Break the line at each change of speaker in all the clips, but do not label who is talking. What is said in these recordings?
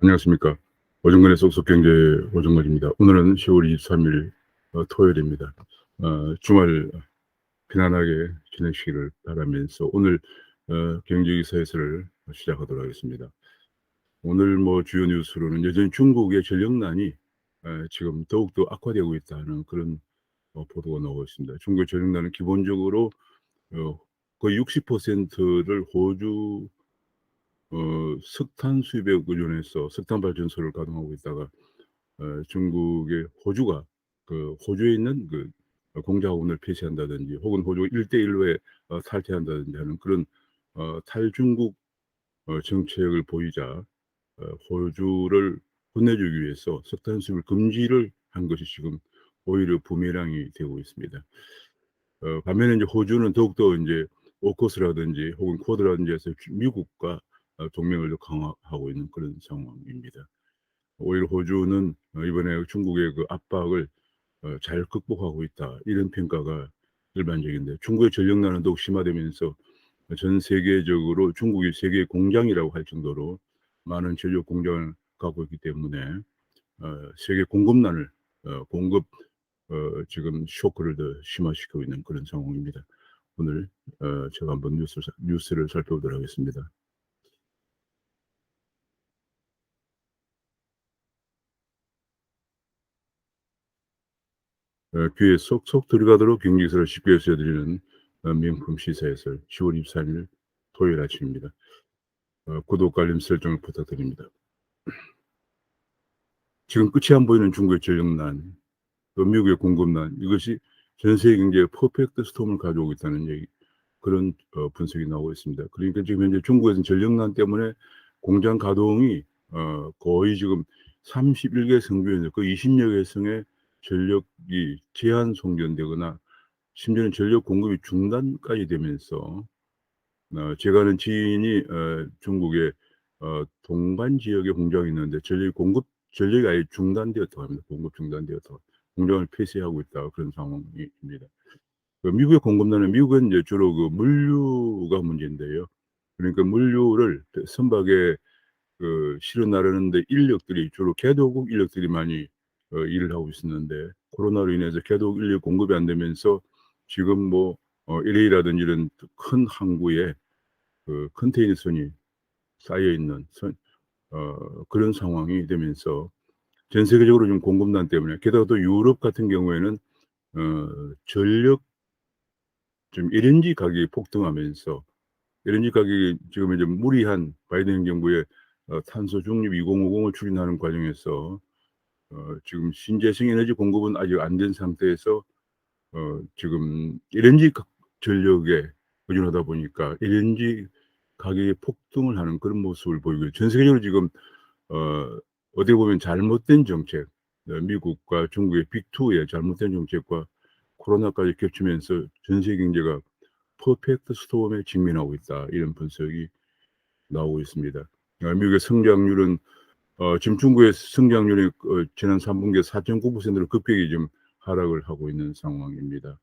안녕하십니까. 오정근의 쏙쏙경제 오정근입니다. 오늘은 10월 23일 토요일입니다. 주말 편안하게 지내시기를 바라면서 오늘 경제기사에서를 시작하도록 하겠습니다. 오늘 주요 뉴스로는 여전히 중국의 전력난이 지금 더욱더 악화되고 있다는 그런 보도가 나오고 있습니다. 중국의 전력난은 기본적으로 어 거의 60%를 호주 석탄 수입에 의존해서 석탄 발전소를 가동하고 있다가 중국의 호주가 호주에 있는 공작원을 폐쇄한다든지 혹은 호주가 1대1로 탈퇴한다든지 하는 그런 탈중국 정책을 보이자 호주를 혼내주기 위해서 석탄 수입을 금지를 한 것이 지금 오히려 부메랑이 되고 있습니다. 반면에 이제 호주는 더욱더 인제 오커스라든지 혹은 쿼드라든지 해서 미국과 동맹을 더 강화하고 있는 그런 상황입니다. 오히려 호주는 이번에 중국의 압박을 잘 극복하고 있다, 이런 평가가 일반적인데, 중국의 전력난은 더욱 심화되면서 전 세계적으로 중국이 세계 공장이라고 할 정도로 많은 제조업 공장을 갖고 있기 때문에 세계 공급난을 공급 지금 쇼크를 더 심화시키고 있는 그런 상황입니다. 오늘 제가 한번 뉴스를 살펴보도록 하겠습니다. 귀에 쏙쏙 들어가도록 경제기사를 쉽게 해드리는 명품 시사해설 10월 23일 토요일 아침입니다. 구독, 알림 설정을 부탁드립니다. 지금 끝이 안 보이는 중국의 전력난, 또 미국의 공급난, 이것이 전 세계 경제에 퍼펙트 스톰을 가져오고 있다는 얘기, 그런 분석이 나오고 있습니다. 그러니까 지금 현재 중국에서는 전력난 때문에 공장 가동이 거의 지금 31개 성주에서 그 20여 개 성의 전력이 제한 송전되거나 심지어는 전력 공급이 중단까지 되면서 제가 아는 지인이 중국의 동반 지역에 공장이 있는데 전력이 아예 중단되었다고 합니다. 공급 중단되었다고. 공장을 폐쇄하고 있다, 그런 상황입니다. 미국의 공급난은, 미국은 이제 주로 물류가 문제인데요. 그러니까 물류를 선박에 실어 나르는데 인력들이 주로 개도국 인력들이 많이 일을 하고 있었는데, 코로나로 인해서 개도국 인력 공급이 안 되면서 지금 LA라든지 이런 큰 항구에 컨테이너선이 쌓여 있는 그런 상황이 되면서 전 세계적으로 좀 공급난 때문에, 게다가 또 유럽 같은 경우에는 전력 좀 LNG 가격이 폭등하면서, LNG 가격이 지금 이제 무리한 바이든 행정부의 탄소 중립 2050을 추진하는 과정에서 지금 신재생 에너지 공급은 아직 안 된 상태에서 지금 LNG 전력에 의존하다 보니까 LNG 가격이 폭등을 하는 그런 모습을 보이고, 전 세계적으로 지금 어떻게 보면 잘못된 정책, 미국과 중국의 빅2의 잘못된 정책과 코로나까지 겹치면서 전 세계 경제가 퍼펙트 스톰에 직면하고 있다, 이런 분석이 나오고 있습니다. 미국의 성장률은 지금 중국의 성장률이 지난 3분기에 4.9%로 급격히 좀 하락을 하고 있는 상황입니다.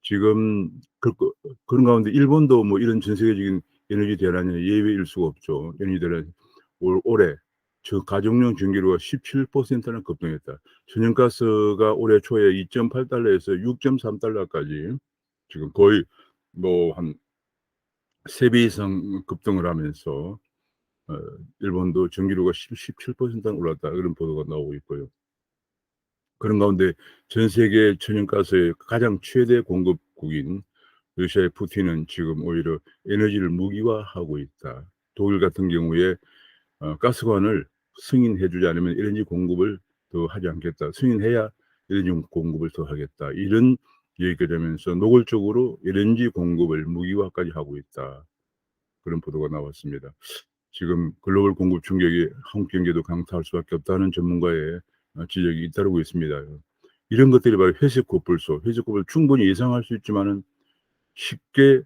지금 그런 가운데 일본도 이런 전 세계적인 에너지 대란이 예외일 수가 없죠. 에너지 대란, 올해 가정용 전기료가 17%나 급등했다. 천연가스가 올해 초에 $2.8에서 $6.3까지 지금 거의 한 3배 이상 급등을 하면서 어 일본도 전기료가 17%나 올랐다, 이런 보도가 나오고 있고요. 그런 가운데 전 세계 천연가스의 가장 최대 공급국인 러시아의 푸틴은 지금 오히려 에너지를 무기화하고 있다. 독일 같은 경우에 가스관을 승인해 주지 않으면 LNG 공급을 더 하지 않겠다. 승인해야 LNG 공급을 더 하겠다, 이런 얘기가 되면서 노골적으로 LNG 공급을 무기화까지 하고 있다, 그런 보도가 나왔습니다. 지금 글로벌 공급 충격이 한국 경제도 강타할 수밖에 없다는 전문가의 지적이 잇따르고 있습니다. 이런 것들이 바로 회색 코뿔소, 회색 코뿔 충분히 예상할 수 있지만은 쉽게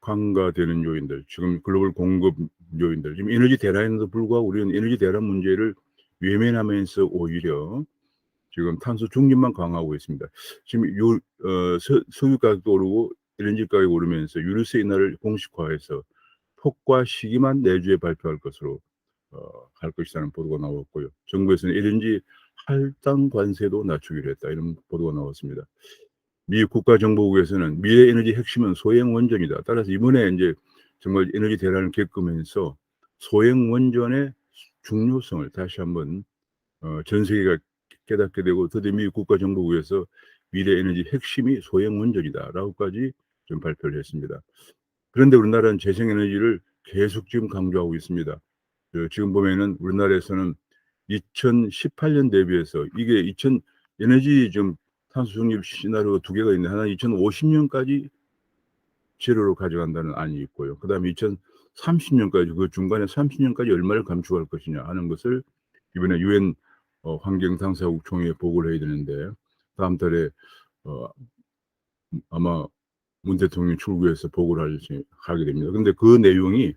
간과되는 요인들, 지금 글로벌 공급 요인들, 지금 에너지 대란에도 불구하고 우리는 에너지 대란 문제를 외면하면서 오히려 지금 탄소 중립만 강화하고 있습니다. 지금 석유 가격도 오르고 LNG 가격이 오르면서 유류세 인하를 공식화해서 폭과 시기만 내주에 발표할 것으로 할 것이라는 보도가 나왔고요. 정부에서는 LNG 할당 관세도 낮추기로 했다. 이런 보도가 나왔습니다. 미 국가정보국에서는 미래 에너지 핵심은 소형 원전이다. 따라서 이번에 이제 정말 에너지 대란을 겪으면서 소형 원전의 중요성을 다시 한번 전 세계가 깨닫게 되고, 드디어 미 국가정보국에서 미래 에너지 핵심이 소형 원전이다라고까지 좀 발표를 했습니다. 그런데 우리나라는 재생에너지를 계속 지금 강조하고 있습니다. 지금 보면은 우리나라에서는 2018년 대비해서 이게 에너지 좀 탄소 중립 시나리오가 두 개가 있는데, 하나는 2050년까지 제로로 가져간다는 안이 있고요. 그다음에 2030년까지, 그 중간에 30년까지 얼마를 감축할 것이냐 하는 것을 이번에 유엔 환경 당사국 총회에 보고를 해야 되는데, 다음 달에 아마 문 대통령이 출구해서 보고를 하게 됩니다. 근데 그 내용이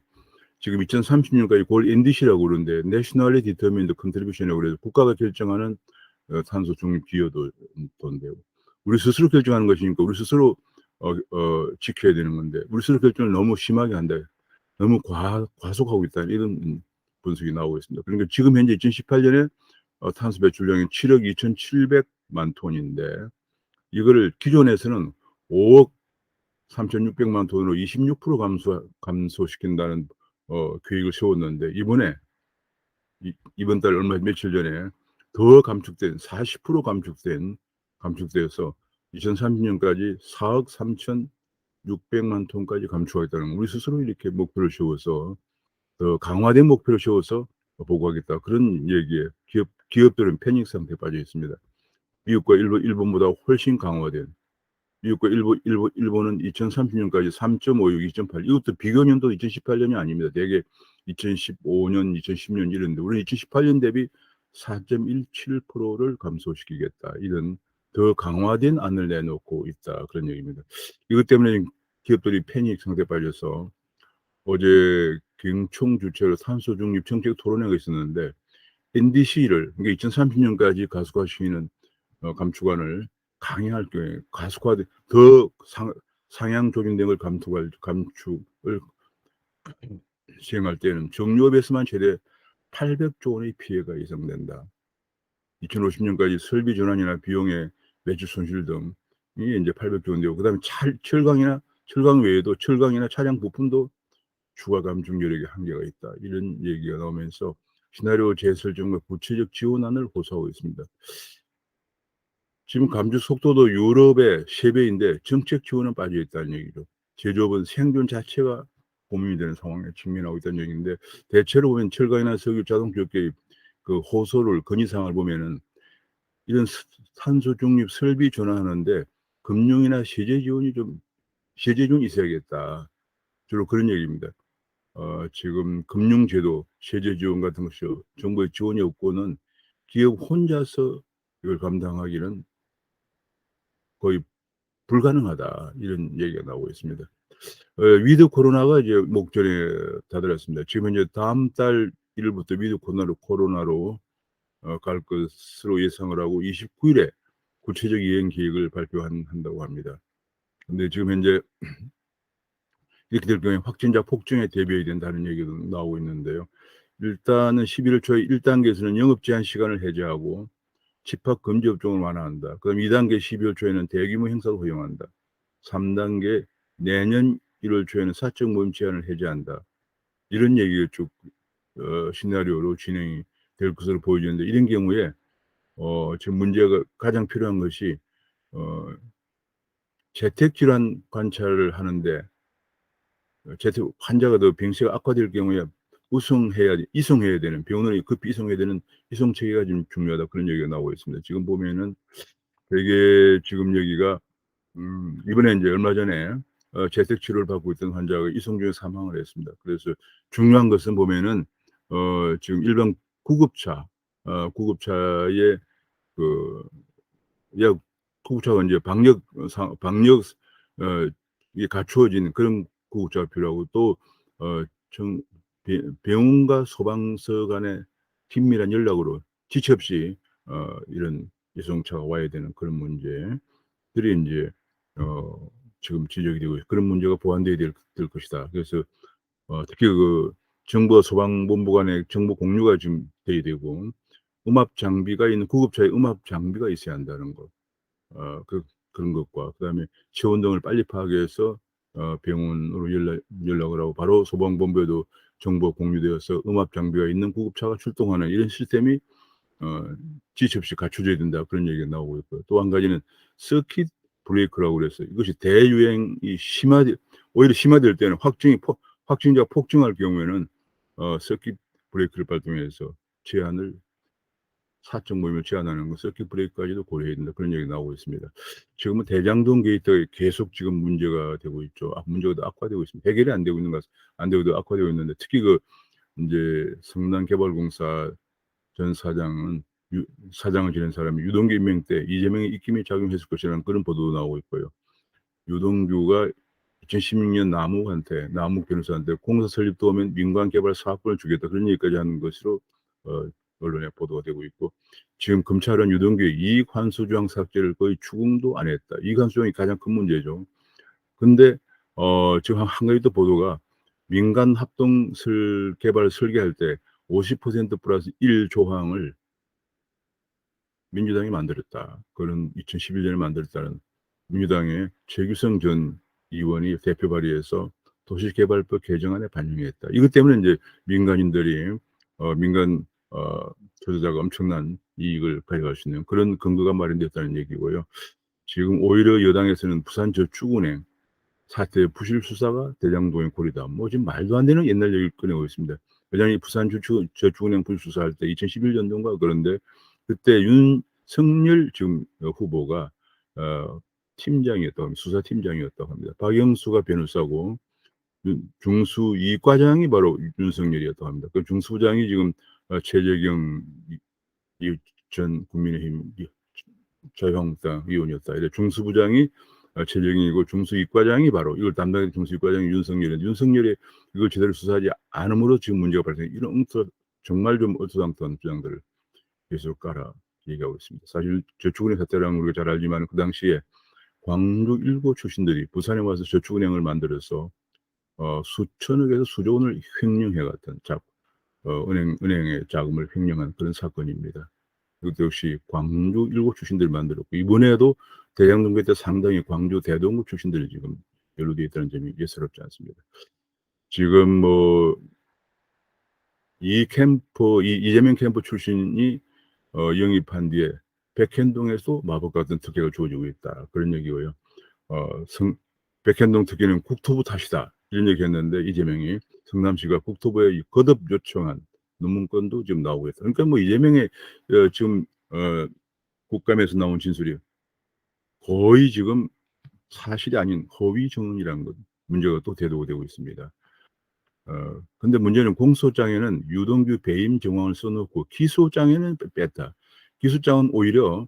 지금 2030년까지 그걸 NDC라고 그러는데, Nationally Determined Contribution이라고 그래서 국가가 결정하는 탄소 중립 기여도인데요. 우리 스스로 결정하는 것이니까 우리 스스로 지켜야 되는 건데, 우리 스스로 결정을 너무 심하게 한다, 너무 과속하고 있다는 이런 분석이 나오고 있습니다. 그러니까 지금 현재 2018년에 탄소 배출량이 7억 2,700만 톤인데, 이거를 기존에서는 5억 3,600만 톤으로 26% 감소시킨다는 계획을 세웠는데, 이번 달 며칠 전에 더 감축된 40% 감축돼서 2030년까지 4억 3,600만 톤까지 감축하겠다는, 우리 스스로 이렇게 목표를 세워서 더 강화된 목표를 세워서 보고하겠다, 그런 얘기에 기업들은 패닉 상태에 빠져 있습니다. 미국과 일본보다 훨씬 강화된, 미국과 일본은 2030년까지 3.56, 2.8, 이것도 비교 년도 2018년이 아닙니다. 대개 2015년, 2010년 이런데, 우리는 2018년 대비 4.17%를 감소시키겠다, 이런 더 강화된 안을 내놓고 있다, 그런 얘기입니다. 이것 때문에 기업들이 패닉 상태에 빠져서 어제 경총 주최로 탄소 중립 정책 토론회가 있었는데, NDC를, 그러니까 2030년까지 가속화시키는 감축안을 강행할 경우에, 가속화돼 더 상향 조정된 걸 감축을 시행할 때는 정유업에서만 최대 800조 원의 피해가 예상된다. 2050년까지 설비 전환이나 비용의 매출 손실 등이 이제 800조 원인데요. 그다음에 철강 외에도 철강이나 차량 부품도 추가 감축 여력에 한계가 있다, 이런 얘기가 나오면서 시나리오 재설정과 구체적 지원안을 호소하고 있습니다. 지금 감축 속도도 유럽의 3배인데 정책 지원은 빠져 있다는 얘기죠. 제조업은 생존 자체가 고민이 되는 상황에 직면하고 있다는 얘기인데, 대체로 보면 철강이나 석유, 자동차 업계의 그 호소를, 건의사항을 보면은 이런 탄소 중립 설비 전환하는데 금융이나 세제 지원이 있어야겠다, 주로 그런 얘기입니다. 지금 금융제도, 세제 지원 같은 것이 정부의 지원이 없고는 기업 혼자서 이걸 감당하기는 거의 불가능하다, 이런 얘기가 나오고 있습니다. 위드 코로나가 이제 목전에 다다랐습니다. 지금 현재 다음 달 1일부터 위드 코로나로 갈 것으로 예상을 하고 29일에 구체적 이행 계획을 발표한다고 합니다. 근데 지금 현재 이렇게 될 경우에 확진자 폭증에 대비해야 된다는 얘기도 나오고 있는데요. 일단은 11월 초에 1단계에서는 영업 제한 시간을 해제하고 집합 금지 업종을 완화한다. 그다음 2단계 12월 초에는 대규모 행사도 허용한다. 3단계 내년 1월 초에는 사적 모임 제한을 해제한다. 이런 얘기가 쭉 시나리오로 진행이 될 것으로 보여지는데, 이런 경우에 지금 문제가 가장 필요한 것이 재택 질환 관찰을 하는데, 재택 환자가 더 병세가 악화될 경우에 이송해야 되는, 병원에 급히 이송해야 되는 이송 체계가 좀 중요하다, 그런 얘기가 나오고 있습니다. 지금 보면은 되게 지금 여기가 이번에 이제 얼마 전에 재택 치료를 받고 있던 환자가 이송 중에 사망을 했습니다. 그래서 중요한 것은 보면은 지금 일반 구급차의 그 구급차가 이제 이게 갖추어진 그런 구급차가 필요하고, 또 병원과 소방서 간의 긴밀한 연락으로 지체 없이 이런 이송차가 와야 되는 그런 문제들이 이제 지금 지적이 되고, 그런 문제가 보완돼야 될 것이다. 그래서 특히 정부와 소방본부 간에 정보 공유가 지금 돼야 되고, 음압 장비가 있는 구급차에 음압 장비가 있어야 한다는 것. 그런 것과 그다음에 체온 등을 빨리 파악해서 병원으로 연락을 하고 바로 소방본부에도 정보가 공유되어서 음압 장비가 있는 구급차가 출동하는 이런 시스템이 지체 없이 갖춰져야 된다, 그런 얘기가 나오고 있고요. 또 한 가지는 서킷 브레이커라고 그래서 이것이 대유행이 오히려 심화될 때는 확진자가 폭증할 경우에는 서킷 브레이크를 발동해서 제한을 사적 모임을 제한하는 거, 서킷 브레이크까지도 고려해야 된다, 그런 얘기가 나오고 있습니다. 지금은 대장동 게이트가 계속 지금 문제가 되고 있죠. 문제가 더 악화되고 있습니다. 해결이 안 되고 있는 것 같습니다. 안 되고 더 악화되고 있는데, 특히 이제 성남개발공사 전 사장을 지낸 사람이 유동규 임명 때 이재명의 입김이 작용했을 것이라는 그런 보도도 나오고 있고요. 유동규가 2016년 남욱 변호사한테 공사 설립 도우면 민간 개발 사업권을 주겠다, 그런 얘기까지 하는 것으로 언론에 보도가 되고 있고, 지금 검찰은 유동규의 이익 환수 조항 삭제를 거의 추궁도 안 했다. 이익 환수 조항이 가장 큰 문제죠. 근데 지금 한 가지 또 보도가, 민간 합동 개발 설계할 때 50% 플러스 1 조항을 민주당이 만들었다. 그런 2011년에 만들었다는 민주당의 최규성 전 의원이 대표 발의해서 도시개발법 개정안에 반영했다. 이것 때문에 이제 민간인들이 민간 투자자가 엄청난 이익을 가져갈 수 있는 그런 근거가 마련됐다는 얘기고요. 지금 오히려 여당에서는 부산저축은행 사태 부실 수사가 대장동의 골이다, 지금 말도 안 되는 옛날 얘기를 꺼내고 있습니다. 회장이 부산저축은행 부실 수사할 때 2011년도인가 그런데, 그때 윤석열 지금 후보가 팀장이었다고 합니다. 수사팀장이었다고 합니다. 박영수가 변호사고 중수이과장이 바로 윤석열이었다고 합니다. 그 중수부장이 지금 최재경 전 국민의힘 자유한국당 의원이었다. 이래 중수부장이 최재경이고 중수이과장이 바로 이걸 담당했던 중수이과장이 윤석열인데, 윤석열이 이걸 제대로 수사하지 않음으로 지금 문제가 발생. 이런 정말 좀 얼토당토한 주장들을 계속 얘기하고 있습니다. 사실 저축은행 사태랑 우리가 잘 알지만, 그 당시에 광주 일고 출신들이 부산에 와서 저축은행을 만들어서 수천억에서 수조 원을 횡령해갔던 은행의 자금을 횡령한 그런 사건입니다. 이것도 역시 광주 일고 출신들이 만들었고, 이번에도 대장동 때 상당히 광주 대동구 출신들이 지금 연루되어 있다는 점이 예사롭지 않습니다. 지금 이재명 캠프 출신이 영입한 뒤에 백현동에서 마법 같은 특혜가 주어지고 있다, 그런 얘기고요. 백현동 특혜는 국토부 탓이다, 이런 얘기했는데, 이재명이 성남시가 국토부에 거듭 요청한 논문건도 지금 나오고 있다. 그러니까 이재명의 지금 국감에서 나온 진술이 거의 지금 사실이 아닌 허위 정황이라는 것, 문제가 또 대두가 되고 있습니다. 근데 문제는 공소장에는 유동규 배임 정황을 써놓고 기소장에는 뺐다. 기소장은 오히려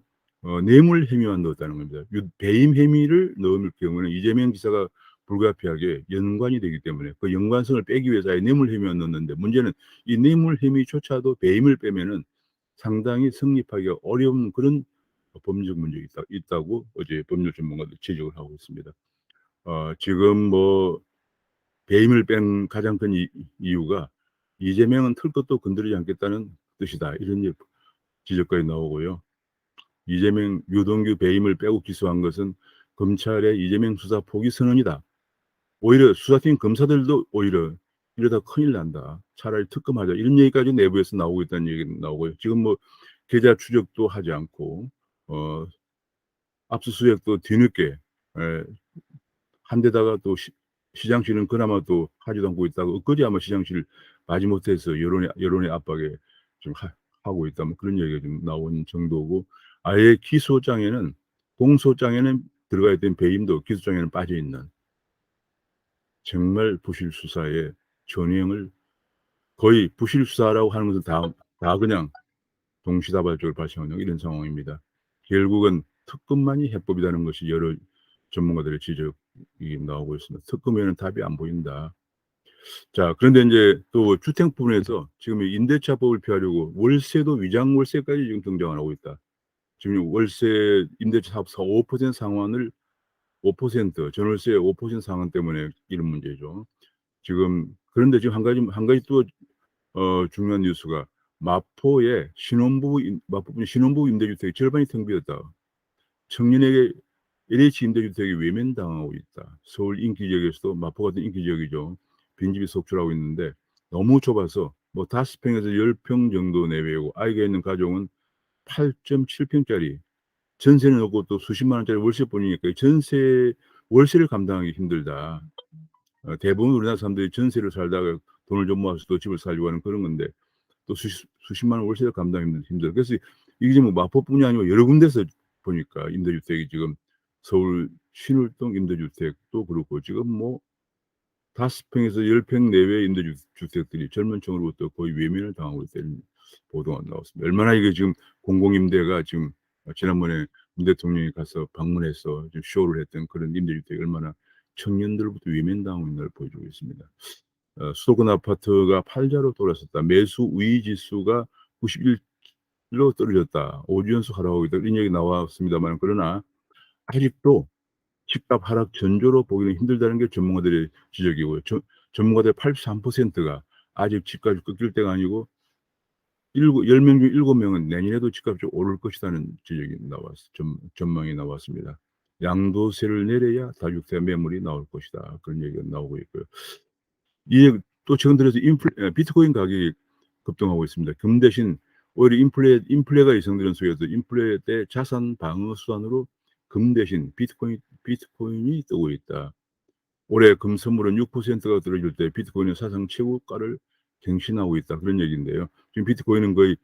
뇌물 혐의만 넣었다는 겁니다. 배임 혐의를 넣을 경우는 이재명 지사가 불가피하게 연관이 되기 때문에 그 연관성을 빼기 위해서 아예 뇌물 혐의만 넣었는데, 문제는 이 뇌물 혐의조차도 배임을 빼면은 상당히 성립하기가 어려운 그런 법률적 문제가 있다고 어제 법률 전문가들 지적을 하고 있습니다. 지금 배임을 뺀 가장 큰 이유가 이재명은 틀 것도 건드리지 않겠다는 뜻이다, 이런 지적까지 나오고요. 이재명 유동규 배임을 빼고 기소한 것은 검찰의 이재명 수사 포기 선언이다. 오히려 수사팀 검사들도 오히려 이러다 큰일 난다, 차라리 특검하자, 이런 얘기까지 내부에서 나오고 있다는 얘기가 나오고요. 지금 계좌 추적도 하지 않고 압수수색도 뒤늦게 한 데다가 또 시장실은 그나마 또 하지도 않고 있다고, 엊그제 아마 시장실 마지못해서 여론의 압박에 좀 하고 있다, 그런 얘기가 좀 나온 정도고, 아예 기소장에는, 공소장에는 들어가 있던 배임도 기소장에는 빠져 있는, 정말 부실 수사의 전형을, 거의 부실 수사라고 하는 것은 다 그냥 동시다발적으로 발생하는 이런 상황입니다. 결국은 특검만이 해법이라는 것이 여러 전문가들의 지적이 나오고 있습니다. 특검에는 답이 안 보인다. 자, 그런데 이제 또 주택 부분에서 지금 임대차법을 피하려고 월세도 위장 월세까지 지금 등장을 하고 있다. 지금 월세 임대차 사업사 5% 상환을 5% 전월세 5% 상환 때문에 이런 문제죠. 그런데 지금 한 가지 또 중요한 뉴스가 마포의 마포군 신혼부부 임대주택이 절반이 텅 비었다. 청년에게 LH 임대주택이 외면당하고 있다. 서울 인기 지역에서도 마포 같은 인기 지역이죠. 빈집이 속출하고 있는데 너무 좁아서 뭐 5평에서 10평 정도 내외고 아이가 있는 가족은 8.7평짜리 전세는 없고 또 수십만 원짜리 월세뿐이니까 월세를 감당하기 힘들다. 대부분 우리나라 사람들이 전세를 살다가 돈을 좀 모아서 또 집을 살려고 하는 그런 건데 또 수십만 원 월세를 감당하기 힘들어요. 그래서 이게 지금 뭐 마포뿐이 아니고 여러 군데서 보니까 임대주택이 지금 서울 신월동 임대주택도 그렇고 지금 뭐 5평에서 10평 내외의 임대주택들이 젊은 층으로부터 거의 외면을 당하고 있다는 보도가 나왔습니다. 얼마나 이게 지금 공공임대가 지금 지난번에 문 대통령이 가서 방문해서 좀 쇼를 했던 그런 임대주택이 얼마나 청년들로부터 외면당하고 있는 걸 보여주고 있습니다. 수도권 아파트가 팔자로 돌아섰다. 매수 우위 지수가 91로 떨어졌다. 5주 연속 하락하고 있다. 이런 얘기 나왔습니다만 그러나 아직도 집값 하락 전조로 보기는 힘들다는 게 전문가들의 지적이고요. 전문가들 83%가 아직 집값이 꺾일 때가 아니고 10명 중 7명은 내년에도 집값이 오를 것이라는 지적이 전망이 나왔습니다. 양도세를 내려야 다주택 매물이 나올 것이다. 그런 얘기가 나오고 있고요. 이게 또 최근 들어서 비트코인 가격이 급등하고 있습니다. 금 대신 오히려 인플레가 예상되는 속에서 인플레 때 자산 방어 수단으로 금 대신 비트코인이 뜨고 있다. 올해 금 선물은 6%가 떨어질 때 비트코인은 사상 최고가를 갱신하고 있다. 그런 얘기인데요. 지금 비트코인은 거의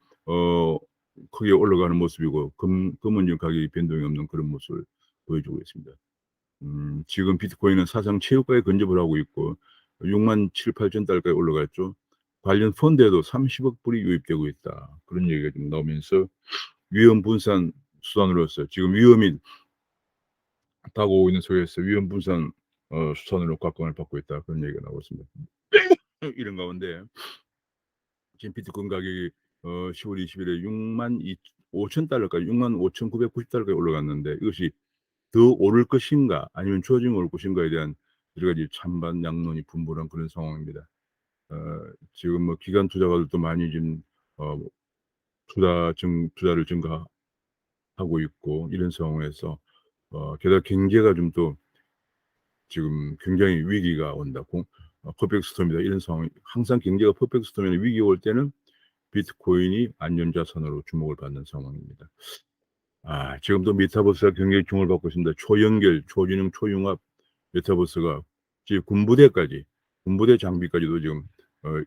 크게 올라가는 모습이고 금은 지금 가격이 변동이 없는 그런 모습을 보여주고 있습니다. 지금 비트코인은 사상 최고가에 근접을 하고 있고 6만 7, 8천 달러까지 올라갔죠. 관련 펀드에도 30억 불이 유입되고 있다. 그런 얘기가 좀 나오면서 위험 분산 수단으로서 지금 위험이 다가오고 있는 속에서 위험 분산 수단으로 각광을 받고 있다. 그런 얘기가 나오고 있습니다. 이런 가운데 지금 비트코인 가격이 10월 20일에 6만 5천 달러까지 6만 5,990 달러까지 올라갔는데 이것이 더 오를 것인가 아니면 추워지면 오를 것인가에 대한 여러 가지 찬반 양론이 분분한 그런 상황입니다. 지금 뭐 기관 투자가들도 많이 지금 투자를 증가하고 있고 이런 상황에서 게다가 경제가 좀 또 지금 굉장히 위기가 온다. 퍼펙트 스톰이다. 이런 상황이 항상 경제가 퍼펙트 스톰이나 위기가 올 때는 비트코인이 안전자산으로 주목을 받는 상황입니다. 지금도 메타버스가 굉장히 주목을 받고 있습니다. 초연결, 초지능, 초융합 메타버스가 지금 군부대 장비까지도 지금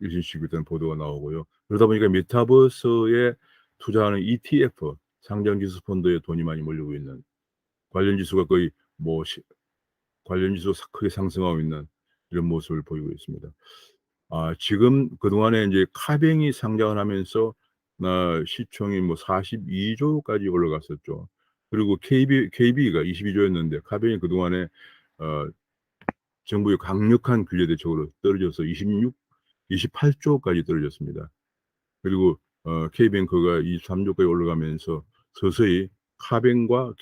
일신시키고 있다는 보도가 나오고요. 그러다 보니까 메타버스에 투자하는 ETF, 상장지수 펀드에 돈이 많이 몰리고 있는 관련 지수가 거의 관련 지수 크게 상승하고 있는 이런 모습을 보이고 있습니다. 지금 그동안에 이제 카뱅이 상장을 하면서 시총이 42조까지 올라갔었죠. 그리고 KB가 22조였는데 카뱅이 그동안에 정부의 강력한 규제 대책으로 떨어져서 28조까지 떨어졌습니다. 그리고 K뱅크가 23조까지 올라가면서 서서히 카뱅과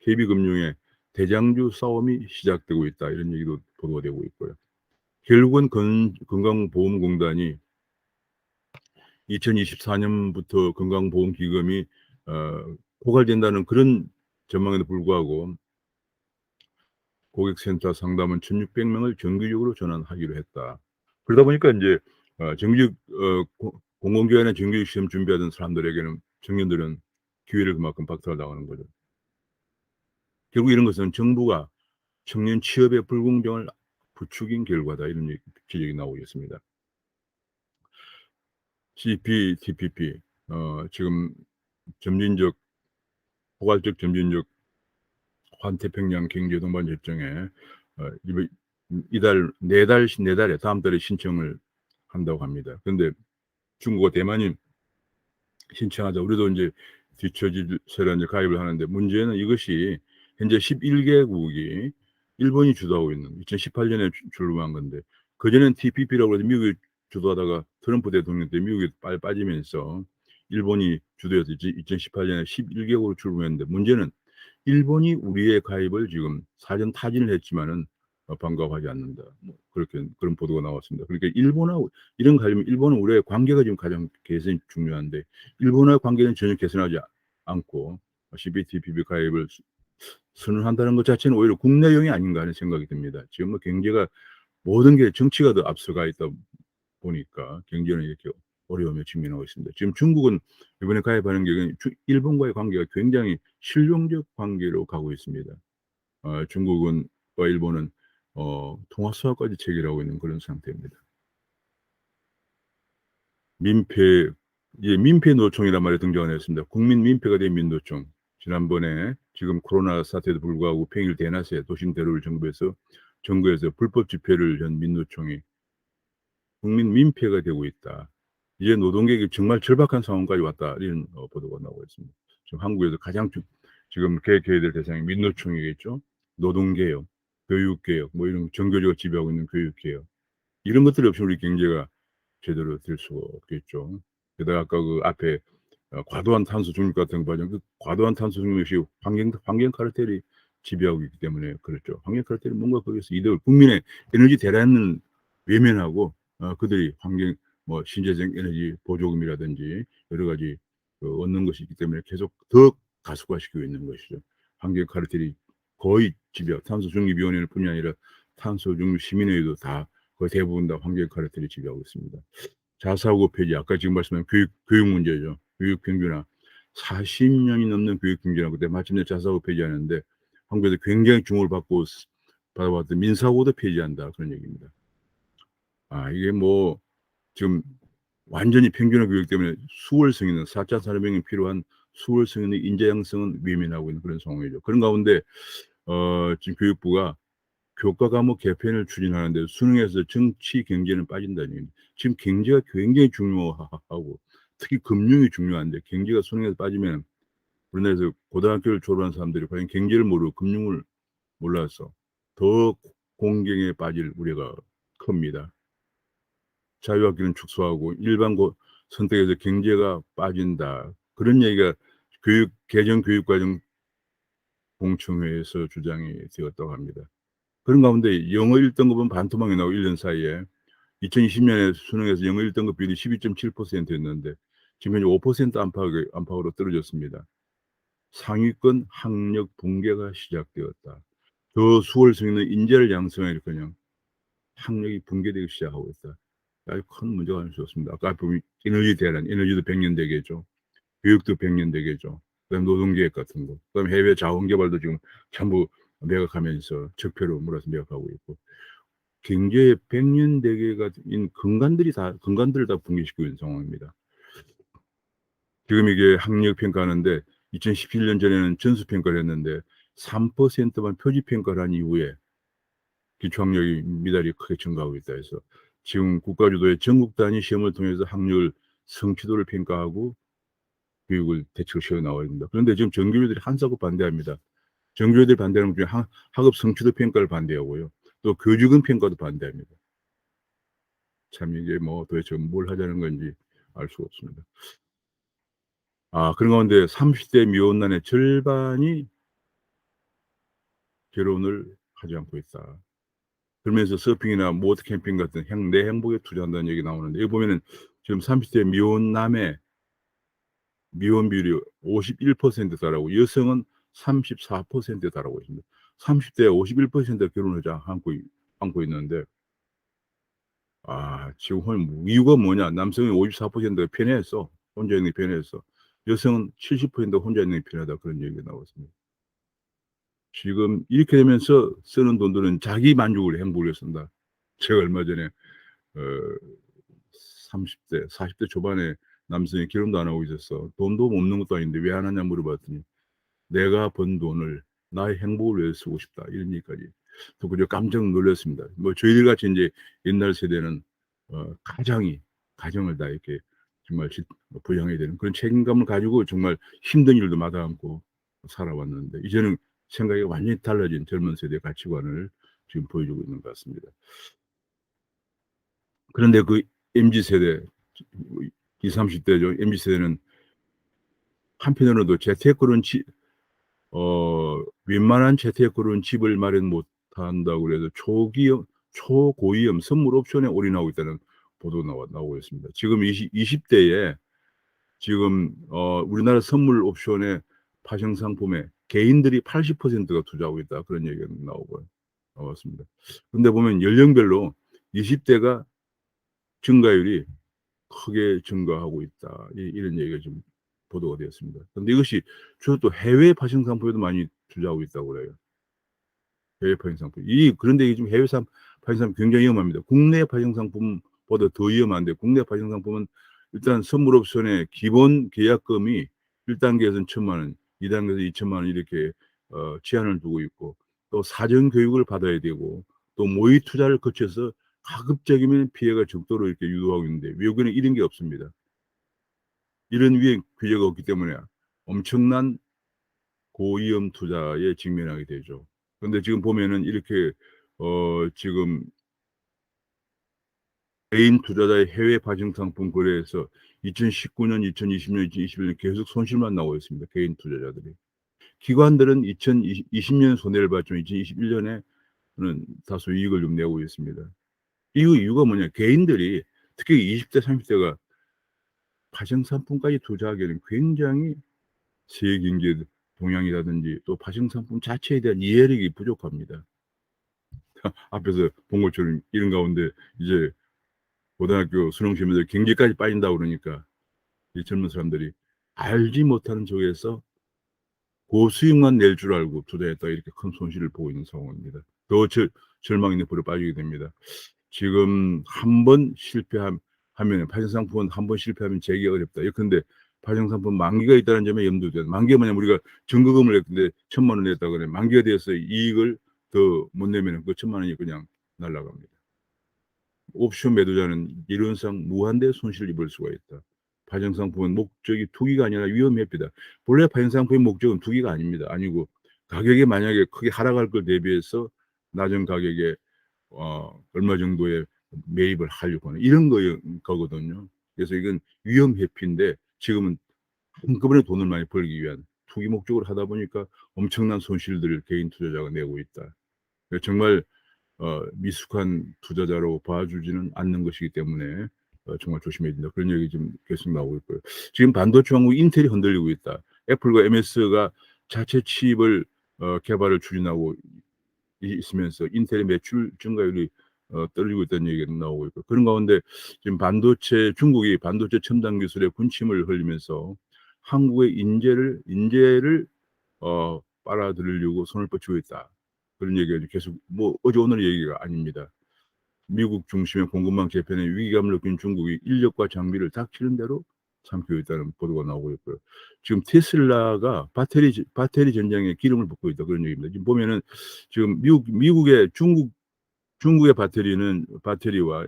KB금융의 대장주 싸움이 시작되고 있다. 이런 얘기도 보도가 되고 있고요. 결국은 건강보험공단이 2024년부터 건강보험기금이 고갈된다는 그런 전망에도 불구하고 고객센터 상담은 1,600명을 정기적으로 전환하기로 했다. 그러다 보니까 이제 공공기관의 정규직 시험 준비하던 사람들에게는 청년들은 기회를 그만큼 박탈당하는 거죠. 결국 이런 것은 정부가 청년 취업의 불공정을 부추긴 결과다. 이런 지적이 나오고 있습니다. CPTPP 지금 포괄적 점진적 환태평양 경제동반 협정에 내달에 다음 달에 신청을 한다고 합니다. 그런데 중국과 대만이 신청하자 우리도 이제 뒤처지서라 이제 가입을 하는데 문제는 이것이 현재 11개국이 일본이 주도하고 있는 2018년에 출범한 건데 그전엔 TPP라고 해서 미국이 주도하다가 트럼프 대통령 때 미국이 빠지면서 일본이 주도해서 2018년에 11개국으로 출범했는데 문제는 일본이 우리의 가입을 지금 사전 타진을 했지만은 반가워하지 않는다. 뭐 그렇게 그런 보도가 나왔습니다. 그러니까 일본하고 이런 관련 일본은 우리의 관계가 지금 가장 개선이 중요한데 일본과의 관계는 전혀 개선하지 않고 CPTPP 가입을 선언한다는 것 자체는 오히려 국내용이 아닌가 하는 생각이 듭니다. 지금 뭐 경제가 모든 게 정치가 더 앞서가 있다 보니까 경제는 이렇게 어려움에 직면하고 있습니다. 지금 중국은 이번에 가입하는 경우는 일본과의 관계가 굉장히 실용적 관계로 가고 있습니다. 중국은 일본은 통화 수화까지 체결하고 있는 그런 상태입니다. 민폐, 예, 민폐 노총이란 말이 등장을 했습니다. 국민 민폐가 된 민노총. 지난번에 지금 코로나 사태에도 불구하고 평일 대낮에 도심 대로를 정부에서 불법 집회를 연 민노총이 국민 민폐가 되고 있다. 이제 노동계획이 정말 절박한 상황까지 왔다. 이런 보도가 나오고 있습니다. 지금 한국에서 가장 지금 개혁해야 될 대상이 민노총이겠죠. 노동개혁, 교육개혁, 뭐 이런 정교조가 지배하고 있는 교육개혁. 이런 것들이 없이 우리 경제가 제대로 될 수가 없겠죠. 게다가 아까 그 앞에 과도한 탄소 중립 같은 거 봐요. 그 과도한 탄소 중립이 환경 카르텔이 지배하고 있기 때문에 그렇죠. 환경 카르텔이 뭔가 거기서 이득을 국민의 에너지 대란은 외면하고 그들이 환경 뭐 신재생 에너지 보조금이라든지 여러 가지 얻는 것이 있기 때문에 계속 더 가속화시키고 있는 것이죠. 환경 카르텔이 거의 지배하고 탄소 중립위원회를 뿐이 아니라 탄소 중립 시민회의도 다 거의 대부분 다 환경 카르텔이 지배하고 있습니다. 자사고 폐지, 아까 지금 말씀한 교육 문제죠. 교육 평균화. 40년이 넘는 교육 평균화. 그때 마침내 자사고 폐지하는데 한국에서 굉장히 주목을 받아왔던 민사고도 폐지한다. 그런 얘기입니다. 이게 뭐 지금 완전히 평균화 교육 때문에 수월성 있는 4차 산업혁명이 필요한 수월성 있는 인재 양성은 외면하고 있는 그런 상황이죠. 그런 가운데 지금 교육부가 교과 과목 개편을 추진하는데 수능에서 정치 경제는 빠진다는 얘기입니다. 지금 경제가 굉장히 중요하고 특히 금융이 중요한데 경제가 수능에서 빠지면 우리나라에서 고등학교를 졸업한 사람들이 과연 경제를 모르고 금융을 몰라서 더 공경에 빠질 우려가 큽니다. 자유학기는 축소하고 일반 선택에서 경제가 빠진다. 그런 얘기가 개정교육과정 공청회에서 주장이 되었다고 합니다. 그런 가운데 영어 1등급은 반토막이 나고 1년 사이에 2020년에 수능에서 영어 1등급 비율이 12.7%였는데 지금 현재 5% 안팎으로 떨어졌습니다. 상위권 학력 붕괴가 시작되었다. 더 수월성 있는 인재를 양성하니까요. 학력이 붕괴되기 시작하고 있다. 아주 큰 문제가 있었습니다. 아까 보면 에너지 대란, 에너지도 100년 되겠죠. 교육도 100년 되겠죠. 그다음 노동계획 같은 거. 그다음 해외 자원개발도 지금 전부 매각하면서 적폐로 몰아서 매각하고 있고. 경제의 100년 대계인 근간들을 다 붕괴시키고 있는 상황입니다. 지금 이게 학력 평가하는데 2017년 전에는 전수평가를 했는데 3%만 표지평가를 한 이후에 기초학력이 미달이 크게 증가하고 있다 해서 지금 국가주도의 전국 단위 시험을 통해서 학력을 성취도를 평가하고 교육을 대책을 세워 나와야 됩니다. 그런데 지금 정교조들이 한사코 반대합니다. 정교조들이 반대하는 것 중에 학업 성취도 평가를 반대하고요. 또 교직원 평가도 반대합니다. 참 이게 뭐 도대체 뭘 하자는 건지 알 수가 없습니다. 그런 가운데 30대 미혼난의 절반이 결혼을 하지 않고 있다. 그러면서 서핑이나 모터 캠핑 같은 내 행복에 투자한다는 얘기 나오는데 여기 보면은 지금 30대 미혼남의 미혼 비율이 51%에 달하고 여성은 34%에 달하고 있습니다. 30대 51%가 결혼을 안고 있는데 지금 이유가 뭐냐? 남성은 54%가 편애했어. 혼자 있는 게 편애했어. 여성은 70%가 혼자 있는 게 편하다. 그런 얘기가 나왔습니다. 지금 이렇게 되면서 쓰는 돈들은 자기 만족을 행복을 위해 쓴다. 제가 얼마 전에 30대, 40대 초반에 남성이 결혼도 안 하고 있었어. 돈도 없는 것도 아닌데 왜 안 하냐 물어봤더니 내가 번 돈을 나의 행복을 위해 쓰고 싶다. 이런 얘기까지 듣고 저 깜짝 놀랐습니다. 뭐 저희들 같이 이제 옛날 세대는 가정을 다 이렇게 정말 부양해야 되는 그런 책임감을 가지고 정말 힘든 일도 마다 않고 살아왔는데 이제는 생각이 완전히 달라진 젊은 세대의 가치관을 지금 보여주고 있는 것 같습니다. 그런데 그 MZ세대, 20, 30대죠. MZ세대는 한편으로도 웬만한 재테크로는 집을 마련 못 한다고 그래서 초고위험 선물 옵션에 올인하고 있다는 보도가 나오고 있습니다. 지금 20대에 지금 우리나라 선물 옵션의 파생 상품에 개인들이 80%가 투자하고 있다. 그런 얘기가 나왔습니다. 근데 보면 연령별로 20대가 증가율이 크게 증가하고 있다. 이런 얘기가 지금 보도가 되었습니다. 근데 이것이 주로 또 해외 파생 상품에도 많이 투자하고 있다고 그래요. 해외 파생 상품. 그런데 이게 지금 해외 파생 상품 굉장히 위험합니다. 국내 파생 상품보다 더 위험한데, 국내 파생 상품은 일단 선물 옵션의 기본 계약금이 1단계에서는 1,000만 원, 2단계에서 2,000만 원 이렇게 제한을 두고 있고, 또 사전 교육을 받아야 되고, 또 모의 투자를 거쳐서 가급적이면 피해가 적도록 이렇게 유도하고 있는데, 외국에는 이런 게 없습니다. 이런 위에 규제가 없기 때문에 엄청난 고위험 투자에 직면하게 되죠. 근데 지금 보면은 이렇게 지금 개인 투자자의 해외 파생 상품 거래에서 2019년, 2020년, 2021년 계속 손실만 나오고 있습니다. 개인 투자자들이. 기관들은 2020년 손해를 봤지만 2021년에는 다소 이익을 좀 내고 있습니다. 이유가 뭐냐? 개인들이 특히 20대, 30대가 파생 상품까지 투자하기에는 굉장히 세계 경제 동향이라든지 또 파생 상품 자체에 대한 이해력이 부족합니다. 앞에서 본 것처럼 이런 가운데 이제 고등학교 수능 시험에서 경제까지 빠진다고 그러니까 이 젊은 사람들이 알지 못하는 쪽에서 고수익만 낼 줄 알고 투자했다 이렇게 큰 손실을 보고 있는 상황입니다. 더 절망의 늪으로 빠지게 됩니다. 지금 한 번 실패하면 파생상품은 한 번 실패하면 재기가 어렵다. 예컨대 파생상품 만기가 있다는 점에 염두돼요. 만기가 뭐냐면 우리가 증거금을 냈는데 1,000만 원 냈다 그래. 만기가 돼서 이익을 더 못 내면 그 1,000만 원이 그냥 날아갑니다. 옵션 매도자는 이론상 무한대 손실을 입을 수가 있다. 파생상품은 목적이 투기가 아니라 위험회피다. 본래 파생상품의 목적은 투기가 아니고 가격이 만약에 크게 하락할 걸 대비해서 낮은 가격에 얼마 정도의 매입을 하려고 하는 이런 거거든요. 그래서 이건 위험회피인데 지금은 한꺼번에 돈을 많이 벌기 위한 투기 목적으로 하다 보니까 엄청난 손실들을 개인 투자자가 내고 있다. 정말 미숙한 투자자로 봐주지는 않는 것이기 때문에 정말 조심해야 된다. 그런 얘기 지금 계속 나오고 있고요. 지금 반도체 왕국 인텔이 흔들리고 있다. 애플과 MS가 자체 칩을 개발을 추진하고 있으면서 인텔의 매출 증가율이 떨어지고 있다는 얘기가 나오고 있고, 그런 가운데 지금 중국이 반도체 첨단 기술에 군침을 흘리면서 한국의 인재를 빨아들이려고 손을 뻗치고 있다. 그런 얘기가 계속 어제 오늘 얘기가 아닙니다. 미국 중심의 공급망 재편에 위기감을 느낀 중국이 인력과 장비를 닥치는 대로 삼키고 있다는 보도가 나오고 있고요. 지금 테슬라가 배터리 전장에 기름을 붓고 있다 그런 얘기입니다. 지금 보면은 지금 미국의 중국의 배터리와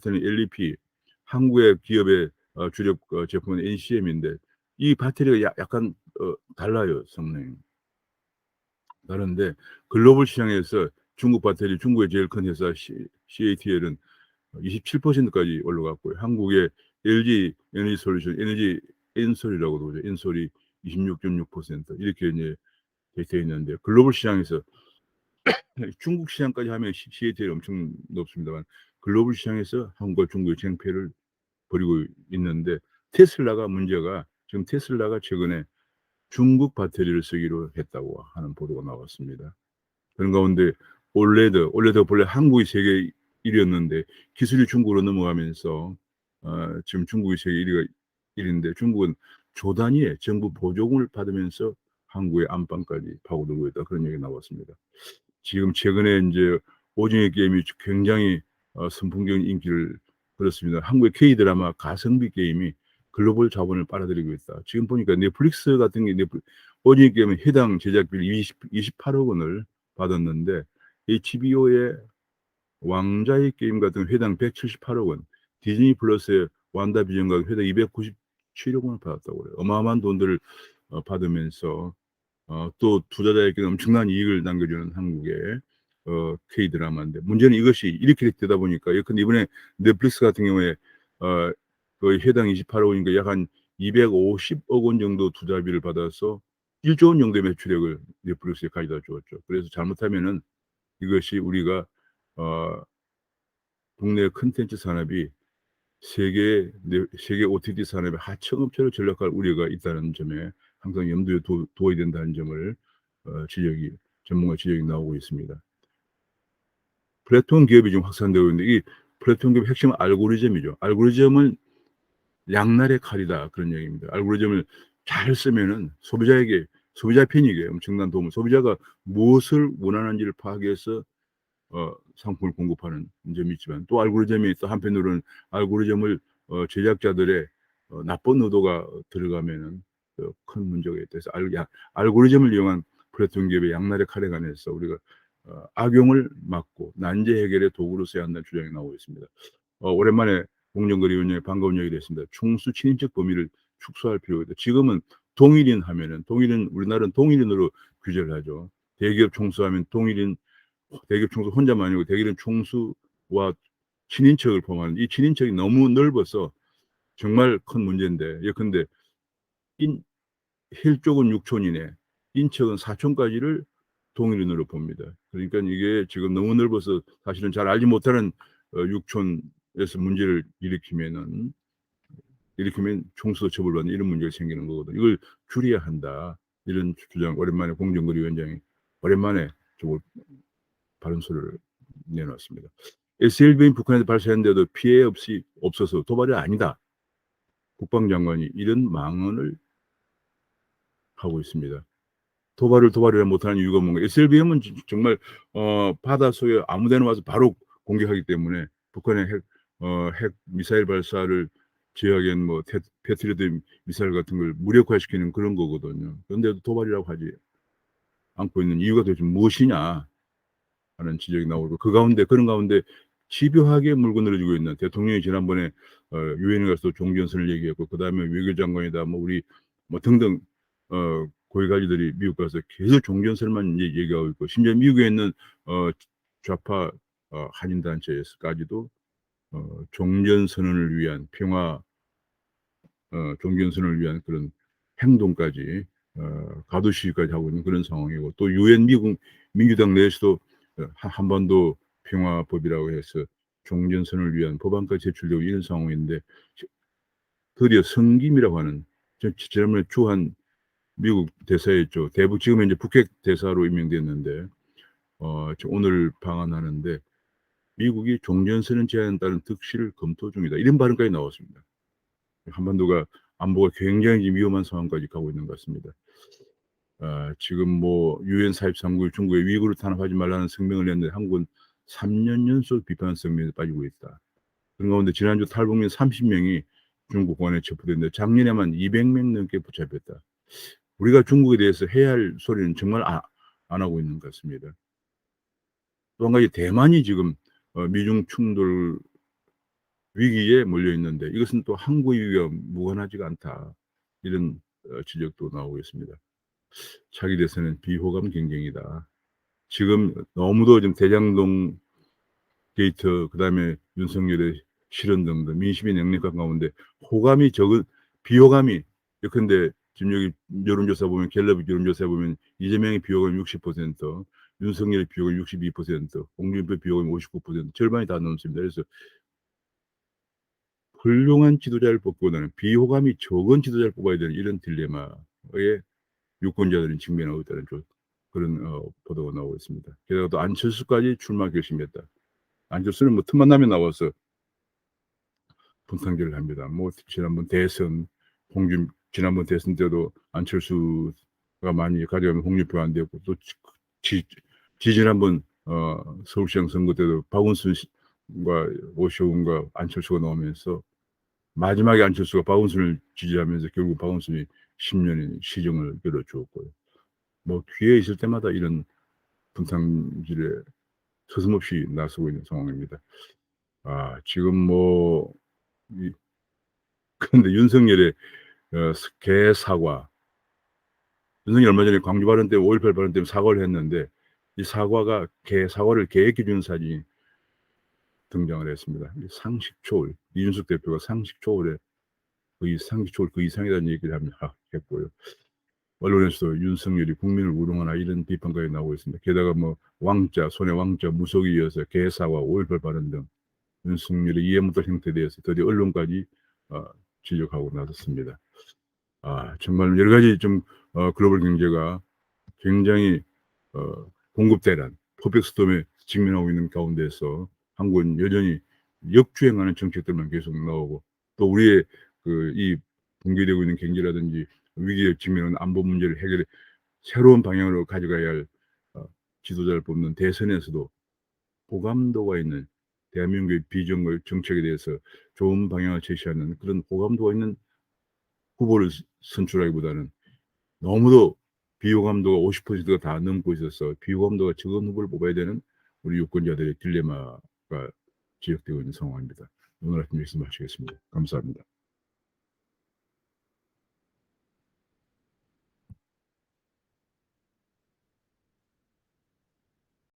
LEP, 한국의 기업의 주력 제품은 NCM인데 이 배터리가 약간 달라요, 성능이. 다른데 글로벌 시장에서 중국의 제일 큰 회사 CATL은 27%까지 올라갔고요. 한국의 LG 에너지 엔솔이라고도 그러죠. 엔솔이 26.6% 이렇게 이제 되어 있는데, 글로벌 시장에서 중국 시장까지 하면 CATL이 엄청 높습니다만 글로벌 시장에서 한국과 중국의 쟁패를 벌이고 있는데, 문제가 지금 테슬라가 최근에 중국 배터리를 쓰기로 했다고 하는 보도가 나왔습니다. 그런 가운데 올레드 본래 한국이 세계 1위였는데 기술이 중국으로 넘어가면서 지금 중국이 세계 1위인데 중국은 조 단위의 정부 보조금을 받으면서 한국의 안방까지 파고들고 있다. 그런 얘기가 나왔습니다. 지금 최근에 이제 오징어 게임이 굉장히 선풍적인 인기를 끌었습니다. 한국의 K-드라마 가성비 게임이 글로벌 자본을 빨아들이고 있다. 지금 보니까 넷플릭스 같은 게 오징어 게임은 해당 제작비 28억 원을 받았는데 HBO의 왕자의 게임 같은 회당 178억 원, 디즈니 플러스의 완다비전 같은 회당 297억 원을 받았다고 그래요. 어마어마한 돈들을 받으면서 또 투자자에게 엄청난 이익을 남겨주는 한국의 K-드라마인데, 문제는 이것이 이렇게 되다 보니까 예컨대 이번에 넷플릭스 같은 경우에 거의 해당 28억 원이니까 약 한 250억 원 정도 투자비를 받아서 1조 원 정도의 매출액을 넷플릭스에 가져다 주었죠. 그래서 잘못하면은 이것이 우리가 국내 콘텐츠 산업이 세계 OTT 산업의 하청업체로 전락할 우려가 있다는 점에 항상 염두에 두어야 된다는 점을 전문가 지적이 나오고 있습니다. 플랫폼 기업이 지금 확산되고 있는데 이 플랫폼 기업의 핵심은 알고리즘이죠. 알고리즘은 양날의 칼이다 그런 얘기입니다. 알고리즘을 잘 쓰면은 소비자 편익에 엄청난 도움을, 소비자가 무엇을 원하는지를 파악해서 상품을 공급하는 점이 있지만, 또 알고리즘이 또 한편으로는 알고리즘을 제작자들의 나쁜 의도가 들어가면은 큰 문제가 있다. 그래서 알고리즘을 이용한 플랫폼 기업의 양날의 칼에 관해서 우리가 악용을 막고 난제 해결의 도구로 써야 한다는 주장이 나오고 있습니다. 오랜만에 공정거래위원회에 반가운 얘기를 했습니다. 충수 친인척 범위를 축소할 필요가 있다. 지금은 동일인 하면은, 우리나라는 동일인으로 규제를 하죠. 대기업 총수하면 대기업 총수 혼자만 아니고 대기업 총수와 친인척을 포함하는 이 친인척이 너무 넓어서 정말 큰 문제인데, 예컨대 힐쪽은 6촌이네, 인척은 4촌까지를 동일인으로 봅니다. 그러니까 이게 지금 너무 넓어서 사실은 잘 알지 못하는 6촌에서 문제를 일으키면 총수도 처벌받는 이런 문제가 생기는 거거든요. 이걸 줄여야 한다. 이런 주장, 오랜만에 공정거래위원장이 오랜만에 발언서를 내놨습니다. SLB인 북한에서 발사했는데도 피해 없어서 도발이 아니다. 국방장관이 이런 망언을 하고 있습니다. 도발을 못하는 이유가 뭔가? SLBM은 정말 바닷속에 아무데나 와서 바로 공격하기 때문에 북한의 핵 미사일 발사를 제어하기엔 패트리어트 미사일 같은 걸 무력화시키는 그런 거거든요. 그런데도 도발이라고 하지 않고 있는 이유가 도대체 무엇이냐 하는 지적이 나오고, 그런 가운데 집요하게 물고 늘어지고 있는, 대통령이 지난번에 유엔에 가서 종전선을 얘기했고, 그다음에 외교장관이다 우리 등등 고위관리들이 미국 가서 계속 종전선만 얘기하고 있고, 심지어 미국에 있는 좌파 한인단체에서까지도 종전선언을 위한 종전선언을 위한 그런 행동까지 가도 시위까지 하고 있는 그런 상황이고, 또 유엔 민주당 내에서도 한반도 평화법이라고 해서 종전선언을 위한 법안까지 제출되고 이런 상황인데, 드디어 성김이라고 하는, 지난번에 주한 미국 대사였죠. 지금 이제 북핵 대사로 임명됐는데 오늘 방한하는데 미국이 종전선언 제안에 따른 득실을 검토 중이다. 이런 발언까지 나왔습니다. 한반도가 안보가 굉장히 위험한 상황까지 가고 있는 것 같습니다. 지금 유엔 43국 중국에 위구르 탄압하지 말라는 성명을 냈는데 한국은 3년 연속 비판 성명에 빠지고 있다. 그런 가운데 지난주 탈북민 30명이 중국 공안에 체포됐는데 작년에만 200명 넘게 붙잡혔다. 우리가 중국에 대해서 해야 할 소리는 정말 안 하고 있는 것 같습니다. 또 한 가지, 대만이 지금 미중 충돌 위기에 몰려 있는데 이것은 또 한국의 위기와 무관하지가 않다. 이런 지적도 나오고 있습니다. 차기 대선은 비호감 경쟁이다. 지금 너무도 지금 대장동 게이트, 그다음에 윤석열의 실언 등등 민심이 냉랭한 가운데 비호감이, 예컨대 지금 여기 여론조사 보면, 갤럽 여론조사 보면 이재명의 비호감이 60%, 윤석열의 비호감이 62%, 홍준표 비호감이 59%, 절반이 다 넘습니다. 그래서 훌륭한 지도자를 뽑기보다는 비호감이 적은 지도자를 뽑아야 되는 이런 딜레마에 유권자들이 직면하고 있다는 그런 보도가 나오고 있습니다. 게다가 또 안철수까지 출마 결심했다. 안철수는 틈만 나면 나와서 분탕질을 합니다. 지난번 대선 때도 안철수가 많이 가져가면 홍준표 안 되고, 또 지난번 서울시장 선거 때도 박원순과 오시훈과 안철수가 나오면서 마지막에 안철수가 박원순을 지지하면서 결국 박원순이 10년의 시정을 이뤄주었고요. 기회 있을 때마다 이런 분탕질에 서슴없이 나서고 있는 상황입니다. 지금 그런데 윤석열의 개사과, 윤석열 얼마 전에 광주 발언 때문에, 5.18 발언 때문에 사과를 했는데, 이 개사과를 계획해 주는 사진이 등장을 했습니다. 상식초월, 이준석 대표가 상식초월 그 이상이라는 얘기를 했고요. 언론에서도 윤석열이 국민을 우롱하나 이런 비판까지 나오고 있습니다. 게다가 뭐 왕자, 손에 왕자, 무속에 이어서 개사와 5.18 발언 등 윤석열의 이해 못할 형태에 대해서 드디어 언론까지 지적하고 나섰습니다. 정말 여러 가지 좀 글로벌 경제가 굉장히 공급대란, 퍼펙트스톰에 직면하고 있는 가운데서 한국은 여전히 역주행하는 정책들만 계속 나오고, 또 우리의 이 붕괴되고 있는 경제라든지 위기에 직면하는 안보 문제를 해결해 새로운 방향으로 가져가야 할 지도자를 뽑는 대선에서도 호감도가 있는 대한민국의 비전과 정책에 대해서 좋은 방향을 제시하는 그런 호감도가 있는 후보를 선출하기보다는 너무도 비호감도가 50%가 다 넘고 있어서 비호감도가 적은 후보를 뽑아야 되는 우리 유권자들의 딜레마가 지적되고 있는 상황입니다. 오늘 아침 말씀 마치겠습니다. 감사합니다.